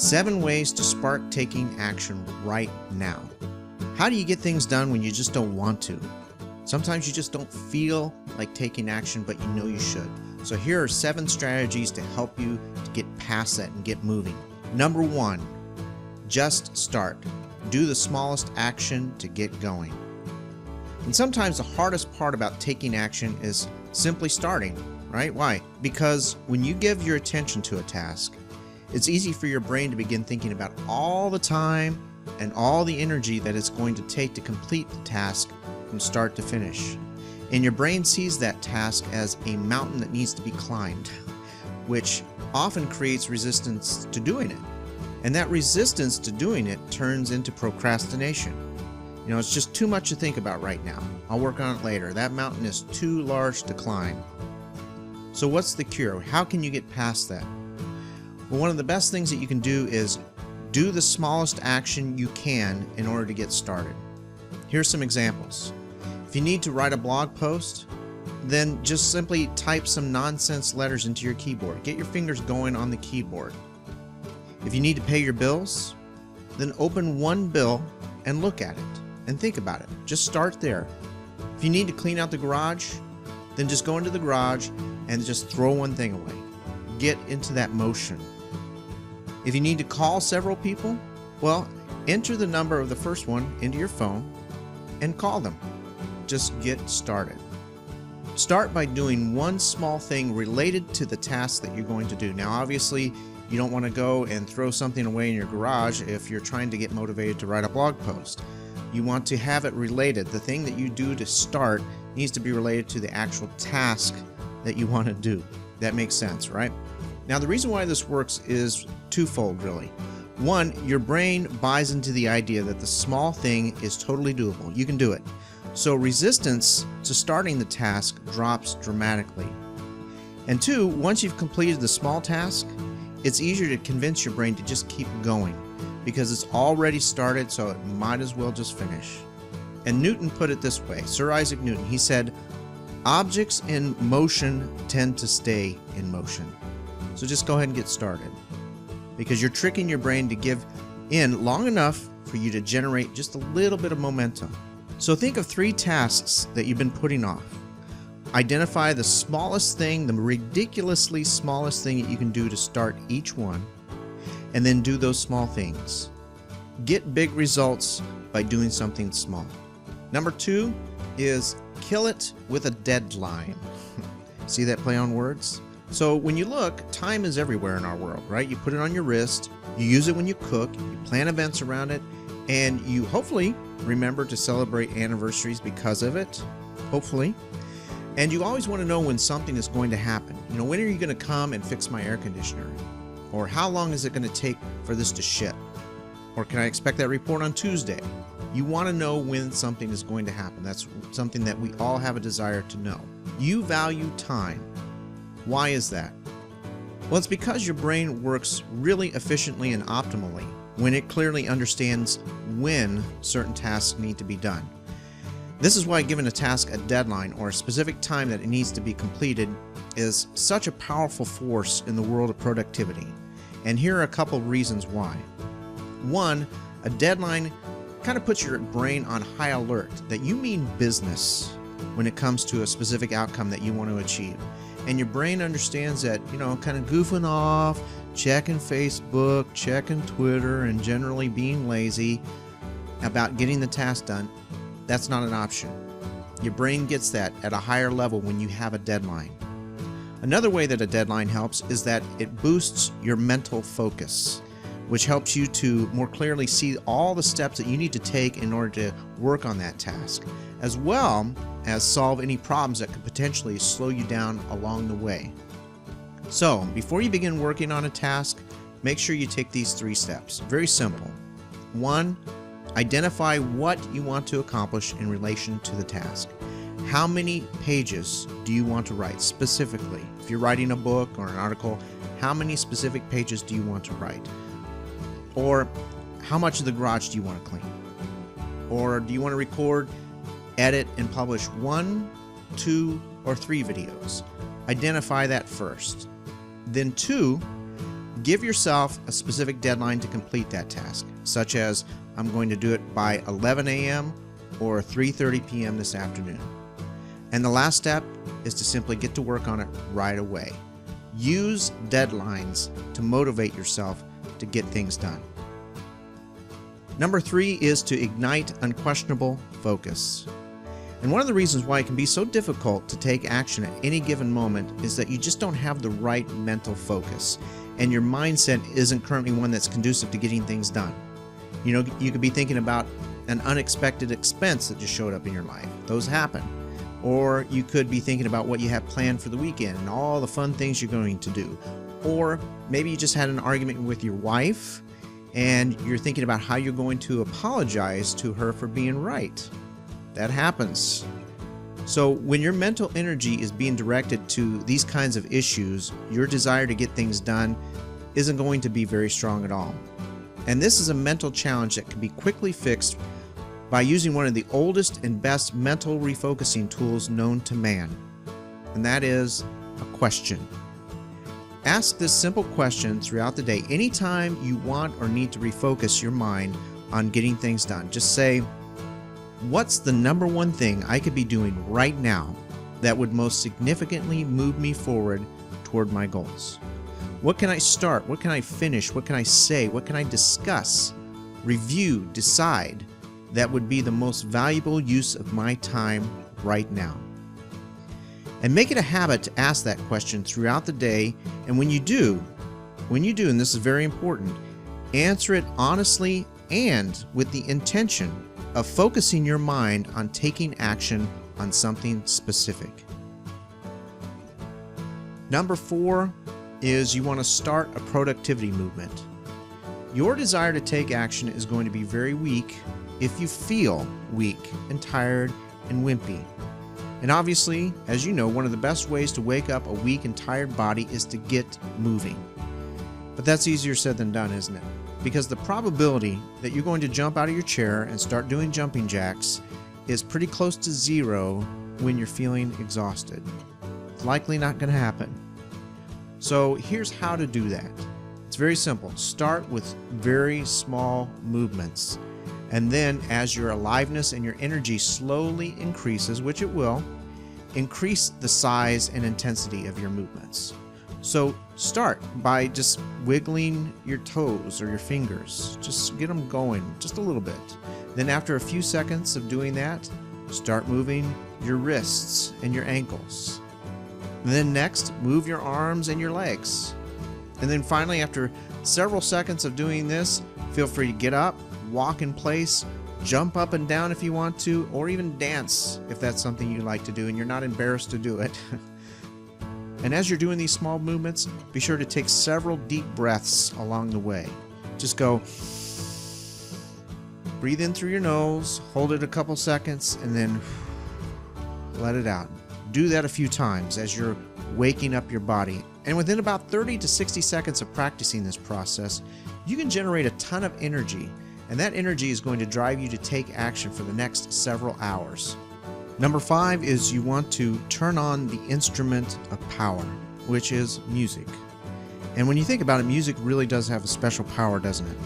7 ways to spark taking action right now. How do you get things done when you just don't want to? Sometimes you just don't feel like taking action, but you know you should. So here are 7 strategies to help you to get past that and get moving. Number 1, just start. Do the smallest action to get going. And sometimes the hardest part about taking action is simply starting, right? Why? Because when you give your attention to a task, it's easy for your brain to begin thinking about all the time and all the energy that it's going to take to complete the task from start to finish. And your brain sees that task as a mountain that needs to be climbed, which often creates resistance to doing it. And that resistance to doing it turns into procrastination. You know, it's just too much to think about right now. I'll work on it later. That mountain is too large to climb. So what's the cure? How can you get past that? Well, one of the best things that you can do is do the smallest action you can in order to get started. Here's some examples. If you need to write a blog post, then just simply type some nonsense letters into your keyboard. Get your fingers going on the keyboard. If you need to pay your bills, then open one bill and look at it and think about it. Just start there. If you need to clean out the garage, then just go into the garage and just throw one thing away. Get into that motion. If you need to call several people, well, enter the number of the first one into your phone and call them. Just get started. Start by doing one small thing related to the task that you're going to do. Now, obviously, you don't want to go and throw something away in your garage if you're trying to get motivated to write a blog post. You want to have it related. The thing that you do to start needs to be related to the actual task that you want to do. That makes sense, right? Now, the reason why this works is twofold, really. One, your brain buys into the idea that the small thing is totally doable. You can do it. So resistance to starting the task drops dramatically. And two, once you've completed the small task, it's easier to convince your brain to just keep going because it's already started, so it might as well just finish. And Newton put it this way, Sir Isaac Newton, he said, "Objects in motion tend to stay in motion." So just go ahead and get started because you're tricking your brain to give in long enough for you to generate just a little bit of momentum. So think of 3 tasks that you've been putting off. Identify the smallest thing, the ridiculously smallest thing that you can do to start each one, and then do those small things. Get big results by doing something small. Number 2 is kill it with a deadline. See that play on words? So when you look, time is everywhere in our world, right? You put it on your wrist, you use it when you cook, you plan events around it, and you hopefully remember to celebrate anniversaries because of it, hopefully. And you always want to know when something is going to happen. You know, when are you going to come and fix my air conditioner? Or how long is it going to take for this to ship? Or can I expect that report on Tuesday? You want to know when something is going to happen. That's something that we all have a desire to know. You value time. Why is that? Well, it's because your brain works really efficiently and optimally when it clearly understands when certain tasks need to be done. This is why giving a task a deadline or a specific time that it needs to be completed is such a powerful force in the world of productivity. And here are a couple of reasons why. One, a deadline kind of puts your brain on high alert that you mean business when it comes to a specific outcome that you want to achieve. And your brain understands that, you know, kind of goofing off, checking Facebook, checking Twitter, and generally being lazy about getting the task done, that's not an option. Your brain gets that at a higher level when you have a deadline. Another way that a deadline helps is that it boosts your mental focus, which helps you to more clearly see all the steps that you need to take in order to work on that task, as well as solve any problems that could potentially slow you down along the way. So, before you begin working on a task, make sure you take these 3 steps. Very simple. 1, identify what you want to accomplish in relation to the task. How many pages do you want to write specifically? If you're writing a book or an article, how many specific pages do you want to write? Or how much of the garage do you want to clean? Or do you want to record, edit, and publish 1, 2, or 3 videos? Identify that first. Then 2, Give yourself a specific deadline to complete that task, such as I'm going to do it by 11 a.m. or 3:30 p.m. this afternoon. And the last step is to simply get to work on it right away. Use deadlines to motivate yourself to get things done. Number 3 is to ignite unquestionable focus. And one of the reasons why it can be so difficult to take action at any given moment is that you just don't have the right mental focus, and your mindset isn't currently one that's conducive to getting things done. You know, you could be thinking about an unexpected expense that just showed up in your life. Those happen. Or you could be thinking about what you have planned for the weekend and all the fun things you're going to do. Or maybe you just had an argument with your wife and you're thinking about how you're going to apologize to her for being right. That happens. So when your mental energy is being directed to these kinds of issues, your desire to get things done isn't going to be very strong at all. And this is a mental challenge that can be quickly fixed by using one of the oldest and best mental refocusing tools known to man, and that is a question. Ask this simple question throughout the day anytime you want or need to refocus your mind on getting things done. Just say, what's the number one thing I could be doing right now that would most significantly move me forward toward my goals? What can I start? What can I finish? What can I say? What can I discuss, review, decide that would be the most valuable use of my time right now? And make it a habit to ask that question throughout the day. And when you do, and this is very important, answer it honestly and with the intention of focusing your mind on taking action on something specific. Number 4 is you want to start a productivity movement. Your desire to take action is going to be very weak if you feel weak and tired and wimpy. And obviously, as you know, one of the best ways to wake up a weak and tired body is to get moving. But that's easier said than done, isn't it? Because the probability that you're going to jump out of your chair and start doing jumping jacks is pretty close to zero when you're feeling exhausted. It's likely not going to happen. So here's how to do that. It's very simple. Start with very small movements. And then as your aliveness and your energy slowly increases, which it will, increase the size and intensity of your movements. So start by just wiggling your toes or your fingers. Just get them going just a little bit. Then after a few seconds of doing that, start moving your wrists and your ankles. And then next, move your arms and your legs. And then finally, after several seconds of doing this, feel free to get up, walk in place, jump up and down if you want to, or even dance if that's something you like to do and you're not embarrassed to do it. And as you're doing these small movements, be sure to take several deep breaths along the way. Just go, breathe in through your nose, hold it a couple seconds, and then let it out. Do that a few times as you're waking up your body. And within about 30 to 60 seconds of practicing this process, you can generate a ton of energy, and that energy is going to drive you to take action for the next several hours. Number 5 is you want to turn on the instrument of power, which is music. And when you think about it, music really does have a special power, doesn't it?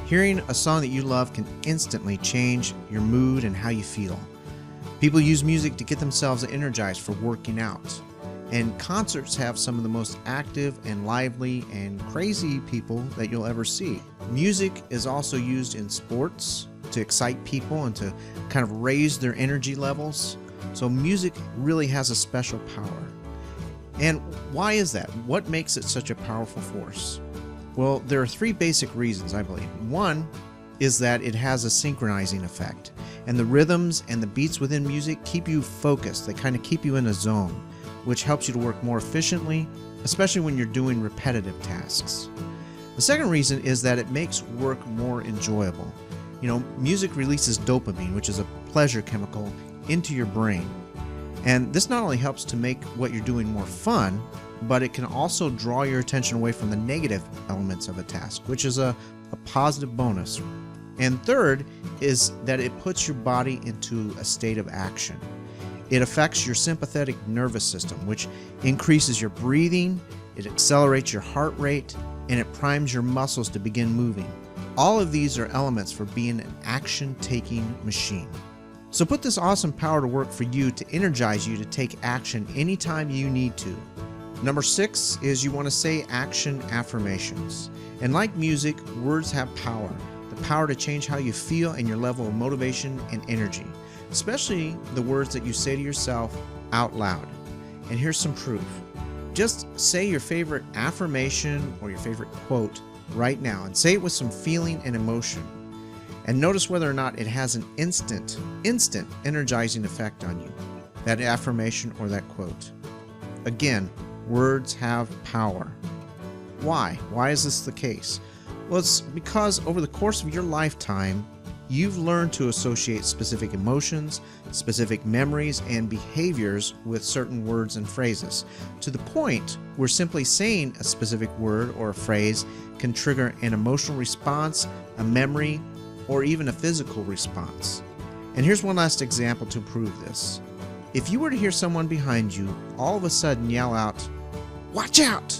Hearing a song that you love can instantly change your mood and how you feel. People use music to get themselves energized for working out. And concerts have some of the most active and lively and crazy people that you'll ever see. Music is also used in sports to excite people and to kind of raise their energy levels. So music really has a special power. And why is that? What makes it such a powerful force? Well, there are 3 basic reasons, I believe. One is that it has a synchronizing effect. And the rhythms and the beats within music keep you focused. They kind of keep you in a zone, which helps you to work more efficiently, especially when you're doing repetitive tasks. The second reason is that it makes work more enjoyable. You know, music releases dopamine, which is a pleasure chemical, into your brain. And this not only helps to make what you're doing more fun, but it can also draw your attention away from the negative elements of a task, which is a positive bonus. And third is that it puts your body into a state of action. It affects your sympathetic nervous system, which increases your breathing, it accelerates your heart rate, and it primes your muscles to begin moving. All of these are elements for being an action-taking machine. So put this awesome power to work for you to energize you to take action anytime you need to. Number 6 is you want to say action affirmations. And like music, words have power. The power to change how you feel and your level of motivation and energy. Especially the words that you say to yourself out loud. And here's some proof. Just say your favorite affirmation or your favorite quote right now and say it with some feeling and emotion. And notice whether or not it has an instant energizing effect on you, that affirmation or that quote. Again, words have power. Why? Why is this the case? Well, it's because over the course of your lifetime, you've learned to associate specific emotions, specific memories, and behaviors with certain words and phrases, to the point where simply saying a specific word or a phrase can trigger an emotional response, a memory, or even a physical response. And here's one last example to prove this. If you were to hear someone behind you all of a sudden yell out, "Watch out!"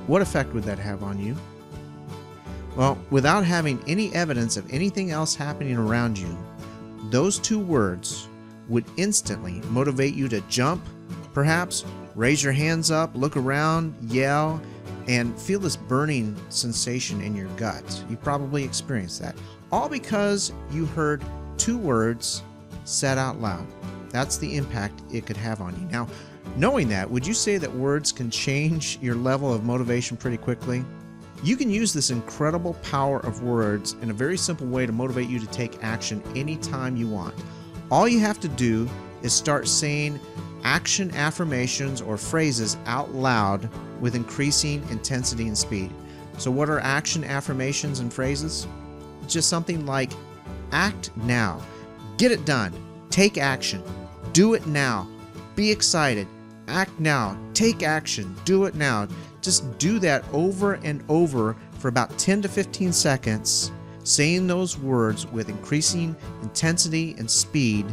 what effect would that have on you? Well, without having any evidence of anything else happening around you, those 2 words would instantly motivate you to jump, perhaps raise your hands up, look around, yell, and feel this burning sensation in your gut. You probably experienced that. All because you heard 2 words said out loud. That's the impact it could have on you. Now, knowing that, would you say that words can change your level of motivation pretty quickly? You can use this incredible power of words in a very simple way to motivate you to take action anytime you want. All you have to do is start saying action affirmations or phrases out loud with increasing intensity and speed. So what are action affirmations and phrases? Just something like act now, get it done, take action, do it now, be excited, act now, take action, do it now. Just do that over and over for about 10 to 15 seconds, saying those words with increasing intensity and speed,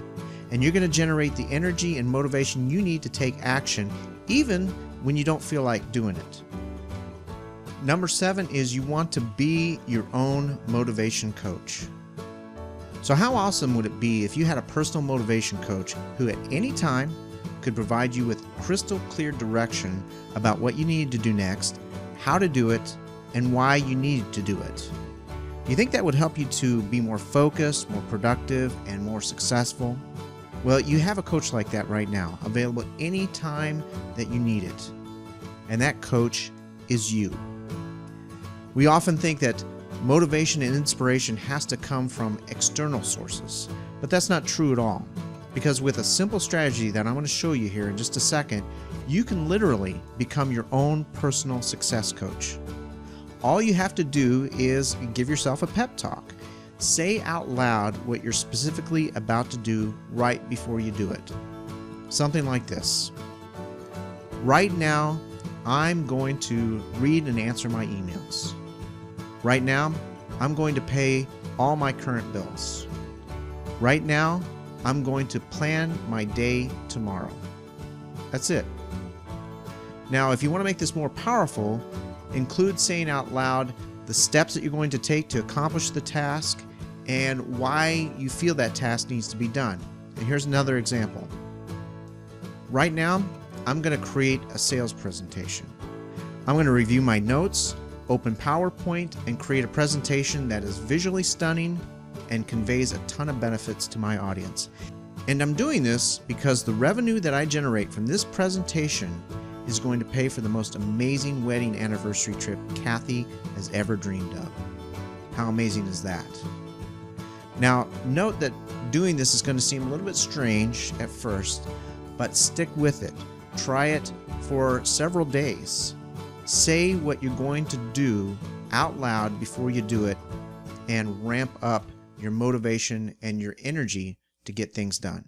and you're going to generate the energy and motivation you need to take action even when you don't feel like doing it. Number 7 is you want to be your own motivation coach. So how awesome would it be if you had a personal motivation coach who at any time could provide you with crystal clear direction about what you needed to do next, how to do it, and why you needed to do it? Do you think that would help you to be more focused, more productive, and more successful? Well, you have a coach like that right now, available anytime that you need it. And that coach is you. We often think that motivation and inspiration has to come from external sources, but that's not true at all. Because with a simple strategy that I'm going to show you here in just a second, you can literally become your own personal success coach. All you have to do is give yourself a pep talk. Say out loud what you're specifically about to do right before you do it. Something like this. Right now, I'm going to read and answer my emails. Right now, I'm going to pay all my current bills. Right now, I'm going to plan my day tomorrow. That's it. Now, if you want to make this more powerful, include saying out loud the steps that you're going to take to accomplish the task and why you feel that task needs to be done. And here's another example. Right now, I'm going to create a sales presentation. I'm going to review my notes, open PowerPoint, and create a presentation that is visually stunning and conveys a ton of benefits to my audience. And I'm doing this because the revenue that I generate from this presentation is going to pay for the most amazing wedding anniversary trip Kathy has ever dreamed of. How amazing is that? Now, note that doing this is going to seem a little bit strange at first, but stick with it. Try it for several days. Say what you're going to do out loud before you do it and ramp up your motivation and your energy to get things done.